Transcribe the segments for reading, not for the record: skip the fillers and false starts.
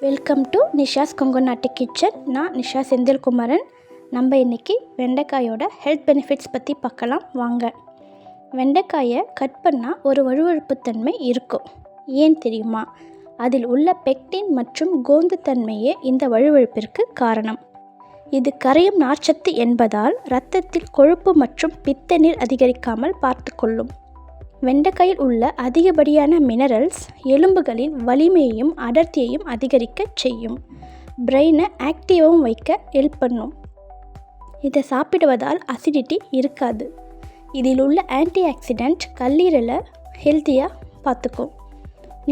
Welcome to Nisha's Kongu நாட்டு kitchen. நான் நிஷா செந்தில்குமரன். நம்ம இன்றைக்கி வெண்டைக்காயோட ஹெல்த் பெனிஃபிட்ஸ் பற்றி பார்க்கலாம் வாங்க. வெண்டைக்காயை கட் பண்ணால் ஒரு வழுவழுப்புத்தன்மை இருக்கும். ஏன் தெரியுமா? அதில் உள்ள பெக்டின் மற்றும் கோந்துத்தன்மையே இந்த வழுவழுப்பிற்கு காரணம். இது கரையும் நார்ச்சத்து என்பதால் இரத்தத்தில் கொழுப்பு மற்றும் பித்த நீர் அதிகரிக்காமல் பார்த்து கொள்ளும். வெண்டைக்காயில் உள்ள அதிகப்படியான மினரல்ஸ் எலும்புகளின் வலிமையையும் அடர்த்தியையும் அதிகரிக்க செய்யும். பிரெயினை ஆக்டிவாகவும் வைக்க ஹெல்ப் பண்ணும். இதை சாப்பிடுவதால் அசிடிட்டி இருக்காது. இதில் உள்ள ஆன்டி ஆக்சிடென்ட் கல்லீரலை ஹெல்த்தியாக பார்த்துக்கும்.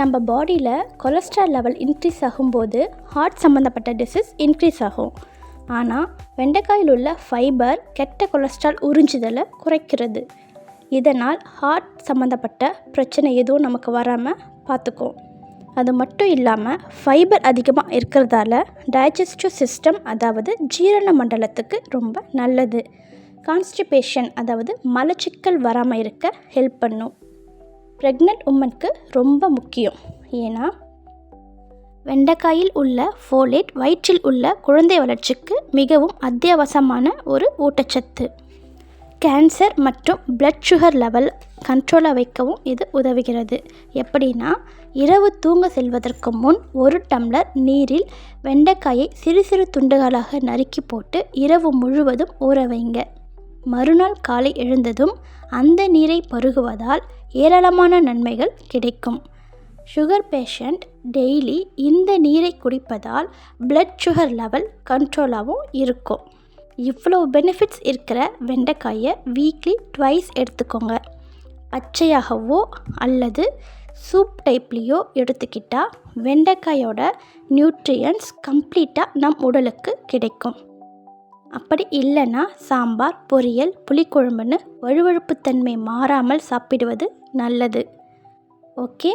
நம்ம பாடியில் கொலஸ்ட்ரால் லெவல் இன்க்ரீஸ் ஆகும்போது ஹார்ட் சம்மந்தப்பட்ட டிசீஸ் இன்க்ரீஸ் ஆகும். ஆனால் வெண்டைக்காயில் உள்ள ஃபைபர் கெட்ட கொலஸ்ட்ரால் உறிஞ்சுதலை குறைக்கிறது. இதனால் ஹார்ட் சம்மந்தப்பட்ட பிரச்சனை எதுவும் நமக்கு வராமல் பார்த்துக்கும். அது மட்டும் இல்லாமல் ஃபைபர் அதிகமாக இருக்கிறதால டைஜஸ்டிவ் சிஸ்டம் அதாவது ஜீரண மண்டலத்துக்கு ரொம்ப நல்லது. கான்ஸ்டிபேஷன் அதாவது மலச்சிக்கல் வராமல் இருக்க ஹெல்ப் பண்ணும். ப்ரெக்னென்ட் உமனுக்கு ரொம்ப முக்கியம். ஏன்னா வெண்டைக்காயில் உள்ள ஃபோலேட் வயிற்றில் உள்ள குழந்தை வளர்ச்சிக்கு மிகவும் அத்தியாவசியமான ஒரு ஊட்டச்சத்து. கேன்சர் மற்றும் பிளட் சுகர் லெவல் கண்ட்ரோலாக வைக்கவும் இது உதவுகிறது. எப்படின்னா, இரவு தூங்க செல்வதற்கு முன் 1 டம்ளர் நீரில் வெண்டைக்காயை சிறு சிறு துண்டுகளாக நறுக்கி போட்டு இரவு முழுவதும் ஊற வைங்க. மறுநாள் காலை எழுந்ததும் அந்த நீரை பருகுவதால் ஏராளமான நன்மைகள் கிடைக்கும். சுகர் பேஷண்ட் டெய்லி இந்த நீரை குடிப்பதால் பிளட் சுகர் லெவல் கண்ட்ரோலாகவும் இருக்கும். இவ்வளோ பெனிஃபிட்ஸ் இருக்கிற வெண்டைக்காயை வீக்லி 2 எடுத்துக்கோங்க. பச்சையாகவோ அல்லது சூப் டைப்லேயோ எடுத்துக்கிட்டால் வெண்டைக்காயோட நியூட்ரியன்ஸ் கம்ப்ளீட்டாக நம் உடலுக்கு கிடைக்கும். அப்படி இல்லைன்னா சாம்பார், பொரியல், புளிக்குழம்புன்னு வழுவழுப்புத்தன்மை மாறாமல் சாப்பிடுவது நல்லது. ஓகே,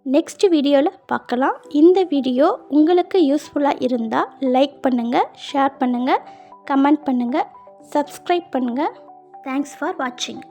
நெக்ஸ்ட் வீடியோவில் பார்க்கலாம். இந்த வீடியோ உங்களுக்கு யூஸ்ஃபுல்லாக இருந்தால் லைக் பண்ணுங்கள், ஷேர் பண்ணுங்கள், கமெண்ட் பண்ணுங்கள், சப்ஸ்கிரைப் பண்ணுங்கள். தேங்க்ஸ் ஃபார் வாட்சிங்.